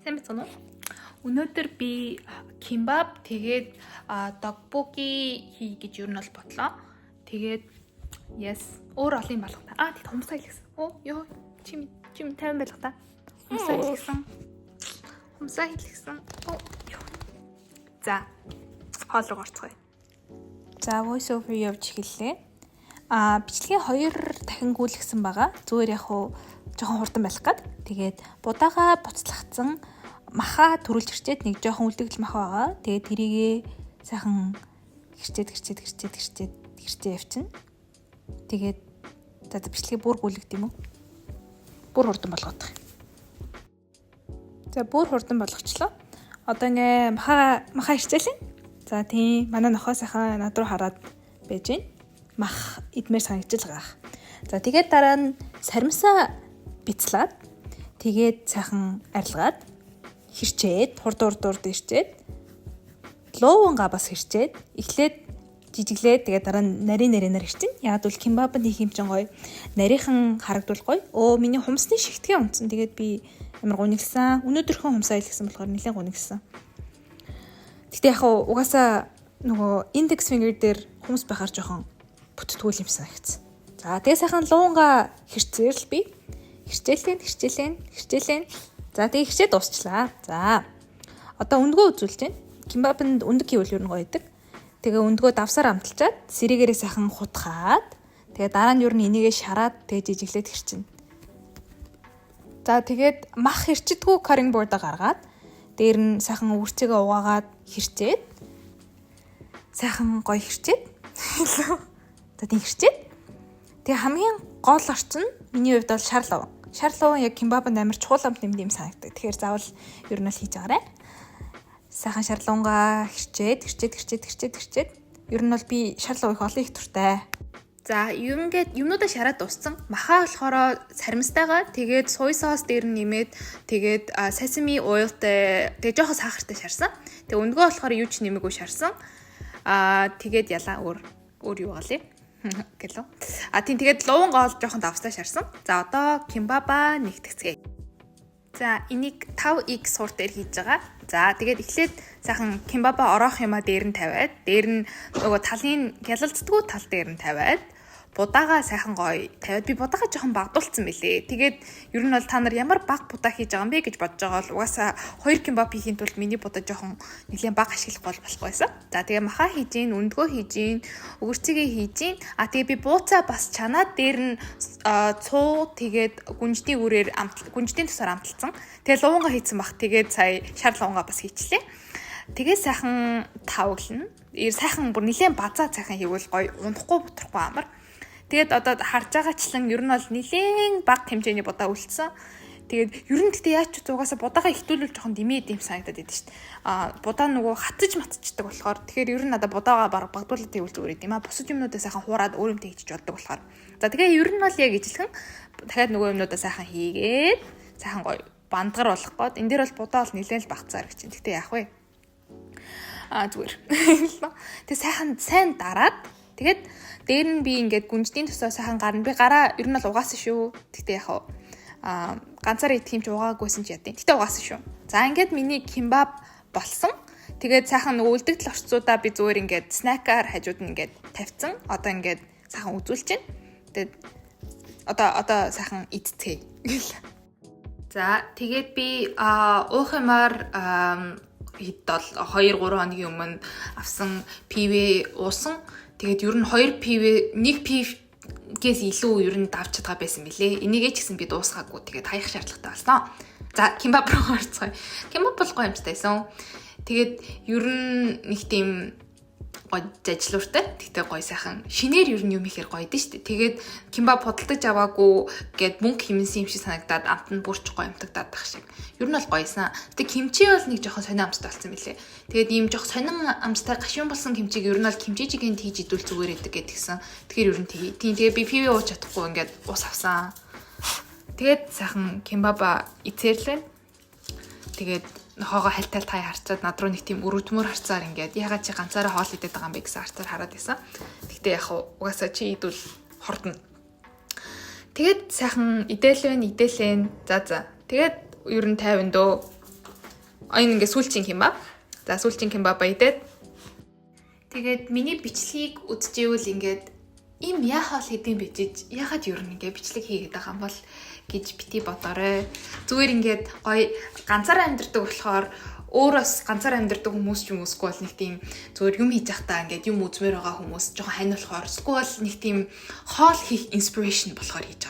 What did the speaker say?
Сайн байна уу? Өнөөдөр би кимбаб тэгээд докбоки хий гэж юу нь бол бодлоо. Тэгээд yes өөр олон юм болох та. Тэгэд хумсаа хэлсэн. Ёо чим 50 байх та. Хумсаа хэлсэн. Ёо. За. Хоол руу орцгоё. За voice over явж эхэллээ. Бичлэгийн 2 дахин гүйлгсэн байгаа. Зүгээр яг хуу жоохон хурдан байх гээд. Тэгээд будаага буцлахцсан маха төрүүлж ирчээд нэг жоохон үлдэгдэл маха байгаа. Тэгээд тэрийгээ сайхан гэрчээ явчихна. Тэгээд за бичлэгээ бүр гүйлгд юм уу? Бүр хурдан болгоод тах. За бүр хурдан болгочлоо. Одоо ингээ маха ирчээлээ. За тийм манай нохоо сайхан над руу хараад байж гин. Мах идмээр санагдаж байгаа. За тэгээд дараа нь саримсаа бицлаад тэгээд сайхан арилгаад хэрчээд хурд ирчээд ловонга бас хэрчээд эхлээд жижиглээд тэгээд дараа нь нарийнаар хэрчин. Яг бол кимбабд хийх юм чин гоё. Нарийнхан харагдвал гоё. Миний хумсны шигтгэн унтсан. Тэгээд би амар гунигсан. Өнөөдөрхөн хумсаа илгэсэн болохоор нэлээд гунигсан. Гэтэ яг угаасаа нөгөө индекс фингер дээр хумс байхаар жоохон бүтэтгүүл юм санагдсан. За тэгээ сайхан луунга хэрцээр л би хэрчээлэн. За тэгээ хэрчээ дуусчлаа. За одоо өндгөө үзүүлж байна. Кимбабнд өндөг хийвэл юу гоё идэг. Тэгээ өндгөө давсаар амталчаад сэрэгээрээ сайхан хутгаад тэгээ дараа нь юу н энийгээ шараад тэгээ жижиглээд хэрчин. За тэгээд мах хэрчдэггүй cutting board-а гаргаад дээр нь сайхан үрцэгээ угаагаад хэрчээд сайхан гоё хэрчээд за тийм хэрчээд тэгээ хамгийн гол орчин миний хувьд бол шар лаван. Шар лаван яг кимбабанд амар чухал амт юм санагддаг. Тэгэхээр заавал ер нь л хийж байгаарай. Сайхан шар лавангаа хэрчээд. Ер нь бол би шар лав их олон их туртай. За ингээд юмнуудаа шараад дууссан. Махаа болохоор саримстайгаа тэгээд соёй соус дээр нь нэмээд тэгээд sesame oilтэй тэгээд жоохон сахартай шарсан. Тэгээд өндгөө болохоор юу ч нэмээгүй шарсан. Тэгээд ялаа өөр юу галээ гэлөө. Тийм тэгээд луван гол жоохон давстай шарсан. За одоо кимбаба нэгтгэцгээе. За энийг 5x суур дээр хийж байгаа. За тэгээд эхлээд сайхан кимбаба ороох юмаа дээр нь тавиад, дээр нь нөгөө талын гялалцдаггүй тал дээр нь тавиад, будаага сайхан гоё тавиад би будаага жоохон багдуулсан мэлээ. Тэгээд ер нь бол та нар ямар баг будаа хийж байгаа юм бэ гэж бодож байгаа бол угаасаа 2 кимбаб хийхин тулд миний будаа жоохон нэлийн баг ашиглах болохгүйсэн. За тэгээ маха хийж гин, өндгөө хийж гин, өгөрцөгээ хийж гин. Тэгээ би бууцаа бас чанаад дээр нь цуу тэгээд гүнжтийн тусаар амталсан. Тэгээ луунга хийцэн бах. Тэгээд сая шар луунга бас хийчлээ. Тэгээ сайхан тавглна. Сайхан бүр нэлийн базаа сайхан хийвэл гоё унахгүй бутрахгүй амар. Тэгээд одоо харж байгаачлан ер нь бол нэлийн баг хэмжээний будаа үлдсэн. Тэгээд ер нь гэхдээ яаж ч угаасаа будаага ихтүүлүүл жоохон димээд юм санагдаад байдаг шүү дээ. Будаа нөгөө хатж матчдаг болохоор тэгэхээр ер нь надад будаага багдуулаад тэгвэл зүгээр юм аа. Бусад юмнуудаа сайхан хуураад өөр юмтэй хийж боддог болохоор. За тэгээ ер нь бол яг ижилхэн дахиад нөгөө юмнуудаа сайхан хийгээд сайхан гоё бандгар болох гээд энэ дээр бол будаа бол нэлээд л багцаар гэж чинь. Гэхдээ яах вэ? Зүгээр. Тэгээ сайн дараад тэгээд дээр нь би ингээд гүнжтийн тусаа сайхан гарна. Би гараа ер нь л угаасан шүү. Гэхдээ яах вэ? Ганцаар идэх юм чи угаагүйсэн ч ядیں۔ Гэтэ угаасан шүү. За ингээд миний кимбаб болсон. Тэгээд сайхан нөгөө үлдэгдэл орцуудаа би зүгээр ингээд снакаар хажууд нь ингээд тавьсан. Одоо ингээд сайхан үзүүлж байна. Тэгээд одоо сайхан идцээ. За тэгээд би уух юмар хэд бол 2-3 хоногийн өмнө авсан пивэ уусан. Тэгээд ер нь 2 пивэ 1 пивгээс илүү ер нь давж чадгаа байсан мөлий. Энийгээ ч гэсэн би дуусгаагүй. Тэгээд хаях шаардлагатай болсон. За кимбаб руу орцгоё. Кимбаб бол гоё юмтайсан. Тэгээд ер нь нэг тийм гоё зажлууртай. Тэгтээ гоё сайхан. Шинээр ер нь юм ихээр гоё дээ шүү дээ. Тэгээд кимбаб худалдаж аваагүй гэд мөнгө хэмнсэн юм шиг санагдаад амт нь бүрч гоё амтагдаад байх шиг. Ер нь бол гоёсан. Тэг кимчи бол нэг жоохон сонин амттай болсон мөлий. Тэгээд ийм жоох сонин амттай гашуун болсон кимчиг ер нь бол кимчижигийн тийж идүүл зүгээр идэг гэдгсэн. Тэгэхээр ер нь тийм тэгээд би пивэ ууж чадахгүй ингээд ус авсан. Тэгээд сайхан кимбаба ицээрлээ. Тэгээд хоогоо хальтал таа харцаад над руу нэг тийм өрөвдмөр харцаар ингээд ягаад чи ганцаараа хоол идээд байгаа юм бэ гэсэн харцаар хараад байсан. Тэгтээ яг угаасаа чи идвэл хордно. Тэгээд сайхан идээлэн. За. Тэгээд ер нь 50 дөө Энэ ингээ сүүлчийн кимбап. За сүүлчийн кимбап идээд тэгээд миний бичлэгийг үзчихвэл ингээд им яхаа л хэдийн бижиж яхад юу нэг бичлэг хийгээд байгаа юм бол гэж бити бодоорой. Зүгээр ингээд гоё ганцаараа амьдэрдэг болохоор өөрөөс ганцаараа амьдэрдэг хүмүүс ч юм уусгүй бол нэг тийм зүгээр юм хийж захтаа ингээд юм үзмээр байгаа хүмүүс жоохон хань болохоор эсвэл нэг тийм хоол хийх inspiration болохоор хийж